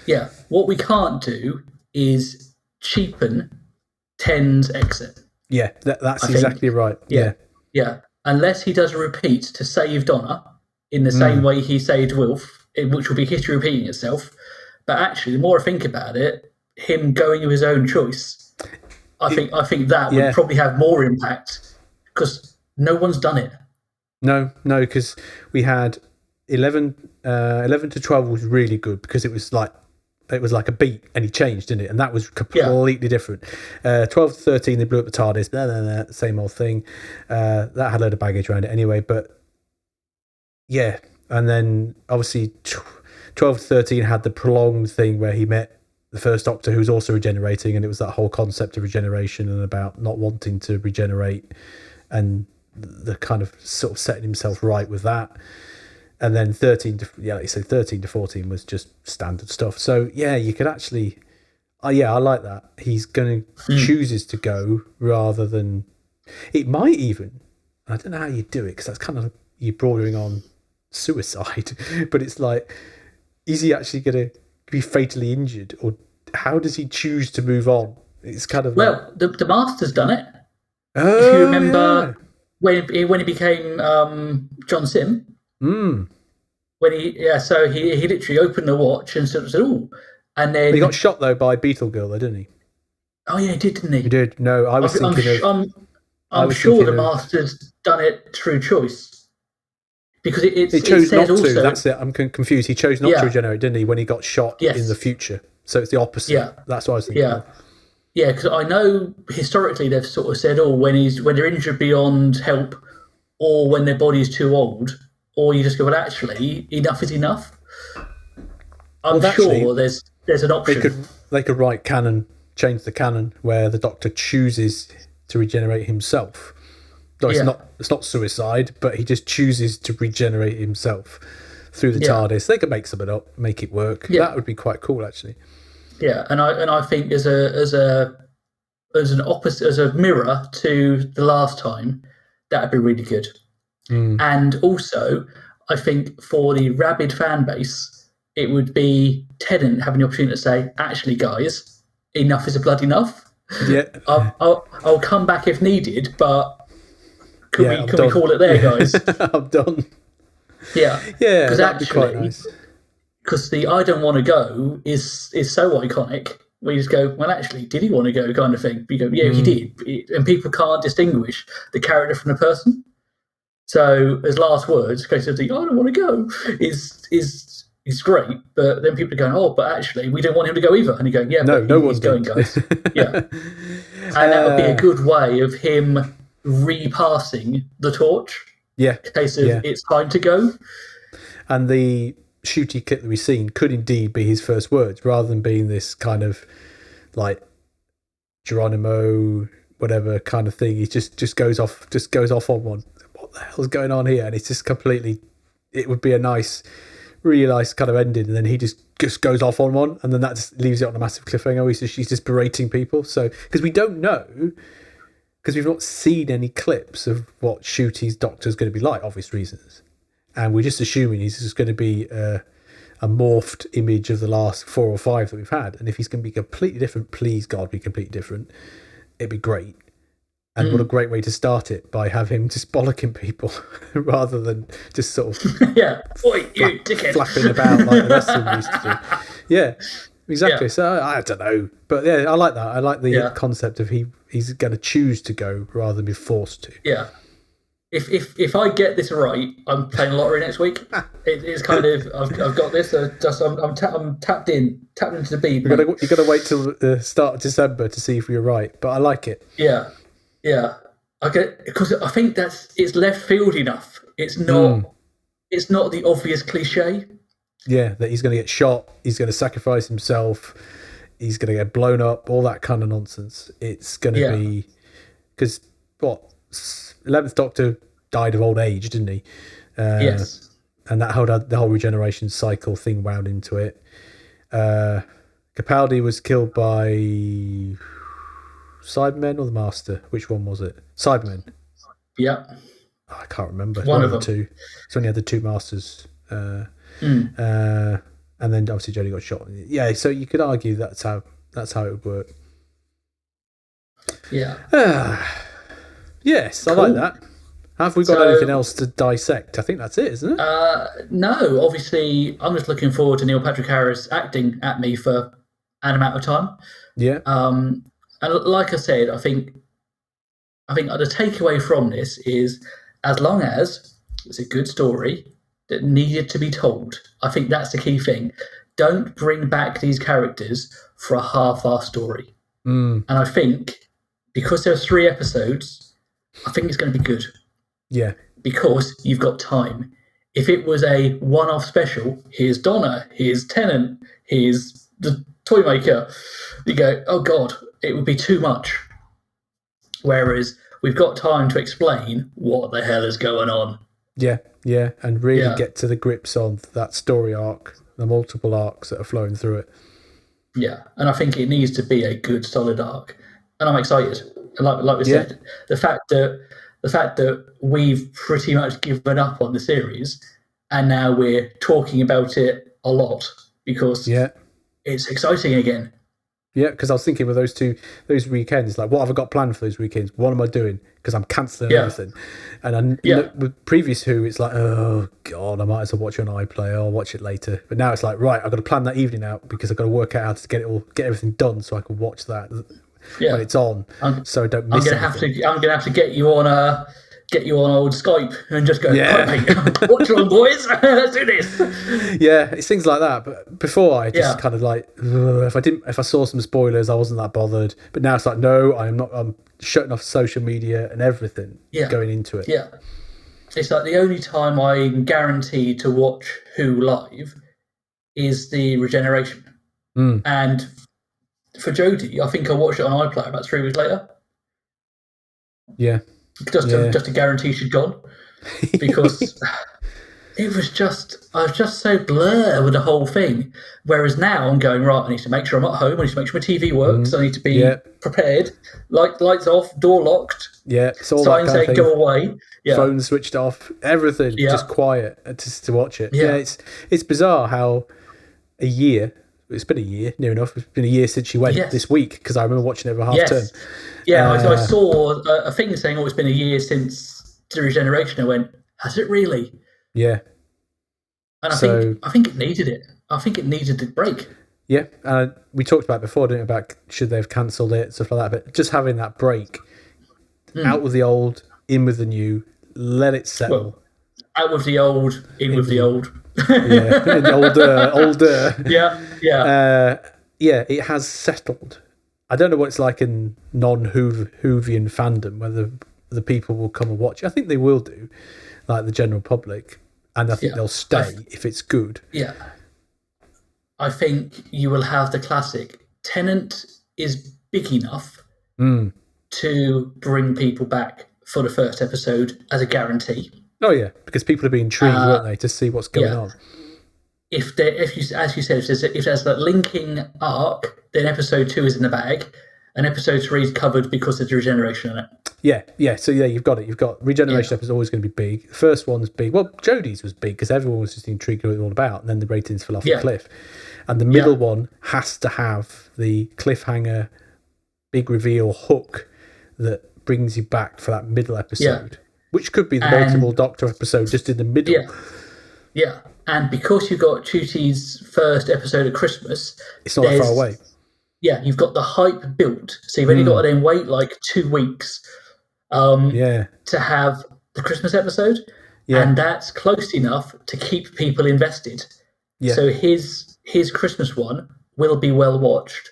Yeah, what we can't do is cheapen Ten's exit. Yeah, that's exactly right. Yeah. Unless he does a repeat to save Donna in the same way he saved Wilf, which will be history repeating itself. But actually, the more I think about it, him going of his own choice, I think that would probably have more impact because no one's done it. No, because we had 11 to 12 was really good because it was like a beat and he changed, didn't it? And that was completely different. 12 to 13, they blew up the TARDIS, the same old thing. That had a load of baggage around it anyway, but yeah. And then obviously 12 to 13 had the prolonged thing where he met the first Doctor who was also regenerating, and it was that whole concept of regeneration and about not wanting to regenerate and the kind of sort of setting himself right with that. And then 13 to 14 was just standard stuff. So yeah, you could actually, I like that. He's going to chooses to go rather than, it might even, I don't know how you do it because that's kind of, you're bordering on suicide, but it's like, is he actually going to be fatally injured, or how does he choose to move on? It's kind of the Master's done it. If you remember when he became John Sim. When he literally opened the watch and sort of said, "Oh," and then he got shot though by Beetle Girl, though, didn't he? Oh yeah, he did, didn't he? He did. No, I was thinking I'm sure the Master's done it through choice because he chose not to. That's it. I'm confused. He chose not to regenerate, didn't he? When he got shot in the future, so it's the opposite. Yeah, that's what I was thinking. Yeah. Yeah, because I know historically they've sort of said, when they're injured beyond help, or when their body's too old, or you just go, well, actually, enough is enough. I'm sure there's an option. They could write change the canon where the Doctor chooses to regenerate himself. No, it's not suicide, but he just chooses to regenerate himself through the TARDIS. They could make something up, make it work. Yeah. That would be quite cool, actually. Yeah, and I think as a mirror to the last time, that'd be really good. And also, I think for the rabid fan base, it would be Tennant having the opportunity to say, "Actually, guys, enough is a bloody enough. Yeah, I'll come back if needed, but can we call it there, guys? I'm done." Yeah, because that'd be quite nice. Because the "I don't want to go" is so iconic. Where you just go, well, actually, did he want to go? Kind of thing. You go, yeah, he did, and people can't distinguish the character from the person. So, as last words, case of the "I don't want to go" is great. But then people are going, "Oh, but actually, we don't want him to go either." And you go, "Yeah, no one's going, guys." Yeah, and that would be a good way of him repassing the torch. Yeah, case of it's time to go. And the shooty clip that we've seen could indeed be his first words, rather than being this kind of like Geronimo whatever kind of thing. He just goes off on one. What the hell's going on here? And it's just completely. It would be a really nice kind of ending, and then he just goes off on one, and then that just leaves it on a massive cliffhanger. She's just berating people. So because we don't know, because we've not seen any clips of what Shooty's Doctor's going to be like, obvious reasons. And we're just assuming he's just going to be a morphed image of the last 4 or 5 that we've had. And if he's going to be completely different, please God, be completely different. It'd be great. And what a great way to start it, by having him just bollocking people rather than just sort of flapping about like the rest of them used to do. Yeah, exactly. Yeah. So I don't know. But yeah, I like that. I like the concept of he's going to choose to go rather than be forced to. Yeah. if I get this right, I'm playing lottery next week. It's kind of I've got this. I'm tapped into the bead. You got to wait till the start of December to see if you're right. But I like it. Yeah. Because I think it's left field enough. It's not. It's not the obvious cliche. Yeah, that he's going to get shot. He's going to sacrifice himself. He's going to get blown up. All that kind of nonsense. It's going to be because 11th Doctor died of old age, didn't he? Yes. And that had the whole regeneration cycle thing wound into it. Capaldi was killed by Cybermen or the Master? Which one was it? Cybermen. Yeah. I can't remember. One of them. The two. It's only had the two Masters. And then obviously Jodie got shot. Yeah, so you could argue that's how it would work. Yeah. Yes, cool. I like that. Have we got anything else to dissect? I think that's it, isn't it? No, obviously, I'm just looking forward to Neil Patrick Harris acting at me for an amount of time. Yeah. And like I said, I think the takeaway from this is, as long as it's a good story that needed to be told, I think that's the key thing. Don't bring back these characters for a half-assed story. And I think because there are 3 episodes, I think it's going to be good. Yeah. Because you've got time. If it was a one-off special, here's Donna, here's Tennant, here's the toy maker, you go, oh God, it would be too much. Whereas we've got time to explain what the hell is going on. Yeah, and really get to the grips on that story arc, the multiple arcs that are flowing through it. Yeah, and I think it needs to be a good, solid arc. And I'm excited. Like we said, the fact that we've pretty much given up on the series, and now we're talking about it a lot because it's exciting again. Yeah, because I was thinking with those weekends, like, what have I got planned for those weekends? What am I doing? Because I'm cancelling everything. And with previous Who, it's like, oh God, I might as well watch it on iPlayer. I'll watch it later. But now it's like, right, I've got to plan that evening out because I've got to work out how to get everything done so I can watch that when it's on. So I don't miss anything. I'm gonna have to get you on old Skype and just go, right, mate, watch it on, boys. Let's do this. Yeah, it's things like that. But before I just kind of like, if I saw some spoilers, I wasn't that bothered. But now it's like, no, I'm shutting off social media and everything going into it. Yeah. It's like the only time I'm guaranteed to watch Who live is the regeneration. And for Jodie, I think I watched it on iPlayer about 3 weeks later. Yeah. Just to guarantee she'd gone, because I was just so blur with the whole thing. Whereas now I'm going, right, I need to make sure I'm at home, I need to make sure my TV works, I need to be prepared, lights off, door locked, sign saying go away, phone switched off, everything just quiet just to watch it. It's bizarre how it's been a year, near enough. It's been a year since she went this week, because I remember watching it over half term. Yeah, I saw a thing saying, it's been a year since the regeneration. I went, has it really? Yeah. And I think it needed it. I think it needed the break. Yeah, we talked about it before, didn't we, about should they have cancelled it, stuff like that. But just having that break, out with the old, in with the new, let it settle. Well, out with the old, in with the old. older. Yeah. It has settled. I don't know what it's like in non-Whovian fandom, whether the people will come and watch. I think they will do, like the general public, and I think they'll stay if it's good. Yeah. I think you will have the classic. Tennant is big enough to bring people back for the first episode as a guarantee. Oh yeah, because people are being intrigued, weren't they, to see what's going on. If as you said, if there's that linking arc, then episode 2 is in the bag, and episode 3 is covered because of the regeneration in it. Yeah. So you've got it. You've got regeneration episode always going to be big. The first one's big. Well, Jodie's was big because everyone was just intrigued with what it was all about, and then the ratings fell off the cliff. And the middle one has to have the cliffhanger, big reveal hook that brings you back for that middle episode. Which could be the multiple Doctor episode just in the middle. Yeah. And because you've got Chuti's first episode at Christmas, it's not that far away. Yeah, you've got the hype built. So you've only got to then wait like 2 weeks to have the Christmas episode, and that's close enough to keep people invested. Yeah. So his Christmas one will be well watched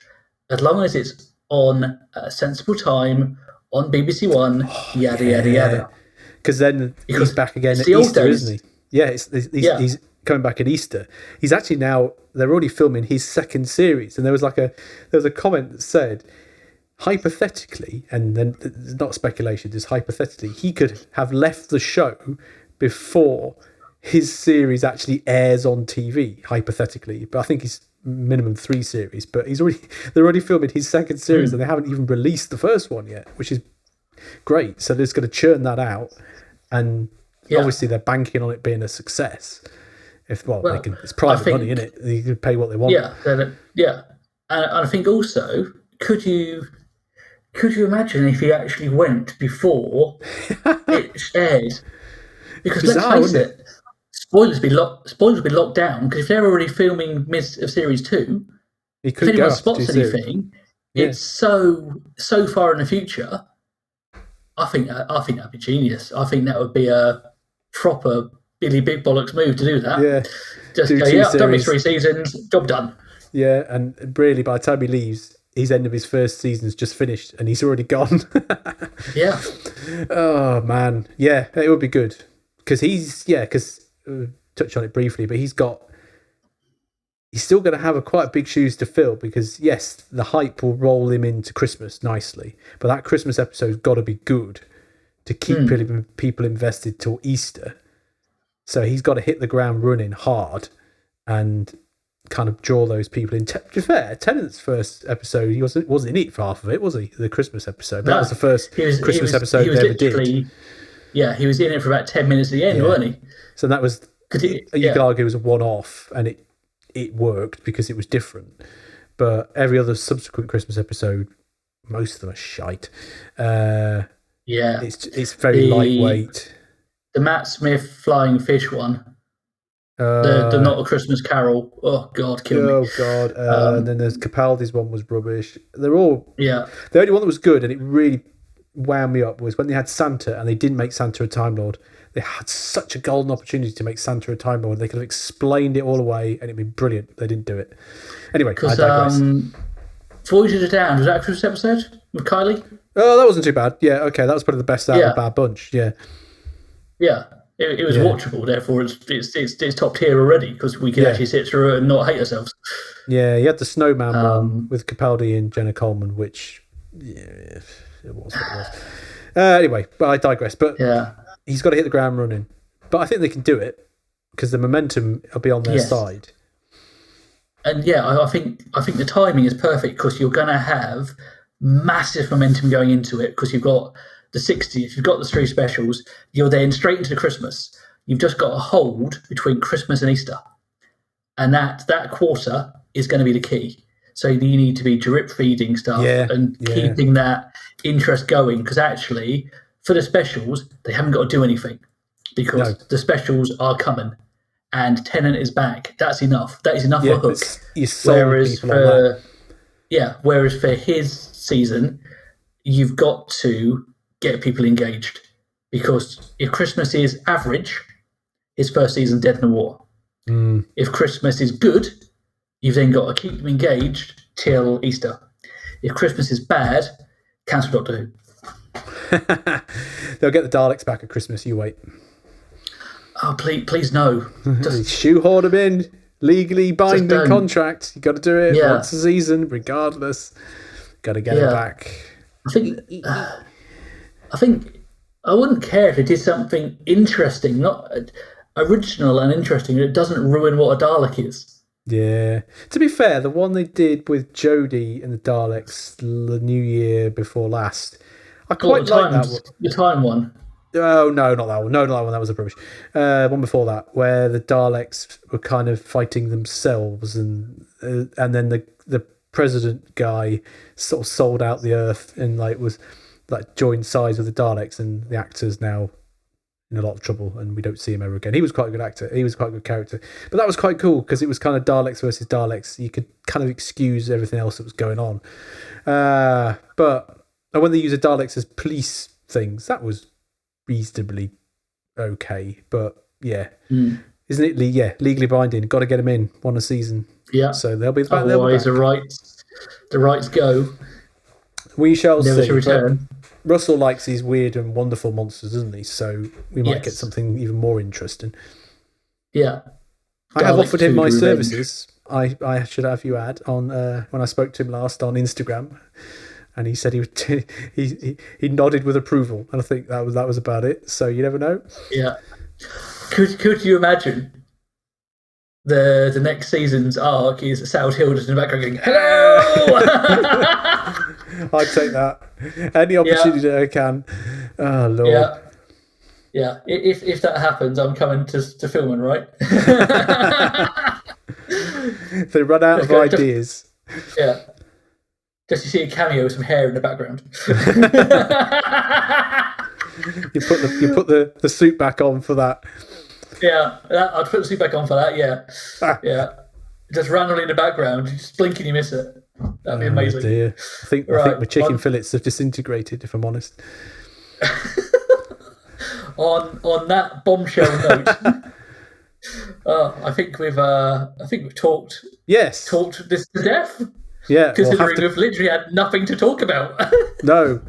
as long as it's on a sensible time on BBC One. Yada yada. Because then he's back again at Easter, isn't he? Yeah, he's coming back at Easter. He's actually now, they're already filming his second series, and there was a comment that said, hypothetically, and then it's not speculation, just hypothetically, he could have left the show before his series actually airs on TV, hypothetically. But I think he's minimum 3 series, but they're already filming his second series and they haven't even released the first one yet, which is great. So they're just going to churn that out, and obviously they're banking on it being a success. It's private money, isn't it? You can pay what they want. And I think also, could you imagine if he actually went before it aired? Because bizarre, let's face it, spoilers be locked down, because if they're already filming mid of series 2, if anyone spots anything, it's so far in the future. I think that'd be genius. I think that would be a proper Billy Big Bollocks move to do that. Yeah, just go, done me 3 seasons, job done. Yeah, and really, by the time he leaves, his end of his first season's just finished, and he's already gone. Yeah. Oh man, yeah, it would be good because touch on it briefly, but he's still going to have quite big shoes to fill, because yes, the hype will roll him into Christmas nicely, but that Christmas episode's got to be good to keep people invested till Easter. So he's got to hit the ground running hard and kind of draw those people in. To be fair, Tennant's first episode, he wasn't in it for half of it, was he? The Christmas episode. That was the first Christmas episode they ever did. Yeah, he was in it for about 10 minutes at the end, wasn't he? So that was, you could argue it was a one-off, and it worked because it was different. But every other subsequent Christmas episode, most of them are shite. It's very lightweight. The Matt Smith flying fish one. The Not a Christmas Carol. Oh God, kill me. Oh God. And then there's Capaldi's one was rubbish. They're all The only one that was good and it really wound me up was when they had Santa and they didn't make Santa a Time Lord. They had such a golden opportunity to make Santa a Time Lord. They could have explained it all away and it'd be brilliant. They didn't do it. Anyway, I digress. Voyage of the Damned, was that a Christmas episode with Kylie? Oh, that wasn't too bad. Yeah, okay, that was probably the best out of a bad bunch. Yeah. Yeah. It was watchable, therefore it's top tier already, because we can actually sit through it and not hate ourselves. Yeah, you had the Snowman one with Capaldi and Jenna Coleman, which it was what it was. Anyway, but I digress. But he's got to hit the ground running. But I think they can do it because the momentum will be on their side. And I think the timing is perfect, because you're going to have massive momentum going into it, because you've got the 60th, you've got the 3 specials, you're then straight into the Christmas. You've just got a hold between Christmas and Easter. And that quarter is going to be the key. So you need to be drip feeding stuff and keeping that interest going, because actually, for the specials, they haven't got to do anything, because the specials are coming and Tennant is back. That's enough. That is enough for a hook. Whereas for his season, you've got to get people engaged, because if Christmas is average, his first season dead in the water. If Christmas is good, you've then got to keep them engaged till Easter. If Christmas is bad, cancel Doctor Who. They'll get the Daleks back at Christmas, you wait. Oh, please no. Just shoehorn them in, legally binding contract. You got to do it once a season, regardless. Got to get it back. I think I wouldn't care if it did something interesting, not original and interesting. It doesn't ruin what a Dalek is. Yeah. To be fair, the one they did with Jodie and the Daleks the New Year before last, I quite like that one. The time one. Oh, no, not that one. No, not that one. That was a rubbish. One before that, where the Daleks were kind of fighting themselves, and then the president guy sort of sold out the Earth and was joined sides with the Daleks, and the actor's now in a lot of trouble and we don't see him ever again. He was quite a good actor. He was quite a good character. But that was quite cool because it was kind of Daleks versus Daleks. You could kind of excuse everything else that was going on. But when they use the Daleks as police things, that was reasonably okay, but yeah. Isn't it? Yeah, legally binding. Got to get them in one a season. Yeah. So they'll be back. Otherwise, the rights go. We shall never see. To return. Russell likes these weird and wonderful monsters, doesn't he? So we might get something even more interesting. Yeah. I have offered him my services. I should have you add on when I spoke to him last on Instagram, and he said he nodded with approval, and I think that was about it. So you never know. Yeah. Could you imagine the next season's arc is South Hilders in the background going, hello? I'd take that. Any opportunity that I can. Oh, Lord. Yeah. If that happens, I'm coming to filming, right? If they run out of ideas. Just you see a cameo with some hair in the background. You put the suit back on for that. Yeah, I'd put the suit back on for that. Yeah. Just randomly in the background, you just blink and you miss it. That'd be amazing. Dear. I think my chicken fillets have disintegrated, if I'm honest. On that bombshell note, I think we've talked. Yes. Talked this to death. Yeah. Considering we've literally had nothing to talk about. No.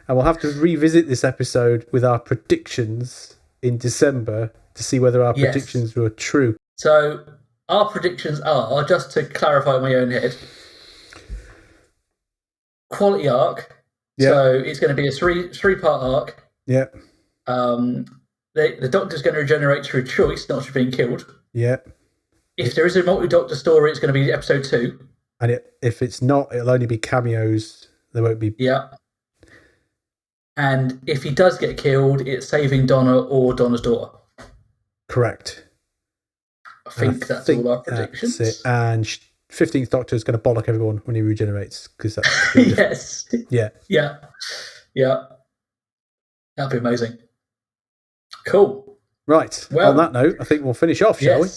And we'll have to revisit this episode with our predictions in December to see whether our predictions were true. So our predictions are, just to clarify in my own head, quality arc. Yep. So it's going to be a three-part arc. Yeah. The Doctor's going to regenerate through choice, not through being killed. Yeah. If there is a multi-Doctor story, it's going to be episode 2. And if it's not, it'll only be cameos. There won't be... Yeah. And if he does get killed, it's saving Donna or Donna's daughter. Correct. I think that's all our predictions. That's it. And 15th Doctor is going to bollock everyone when he regenerates. Because that's yes. Yeah. That'd be amazing. Cool. Right. Well, on that note, I think we'll finish off, shall we?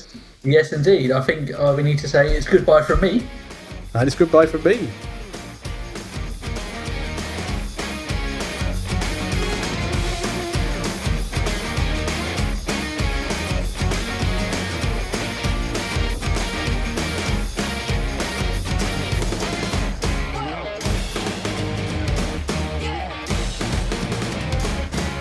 Yes, indeed. I think we need to say it's goodbye from me. And it's goodbye from me.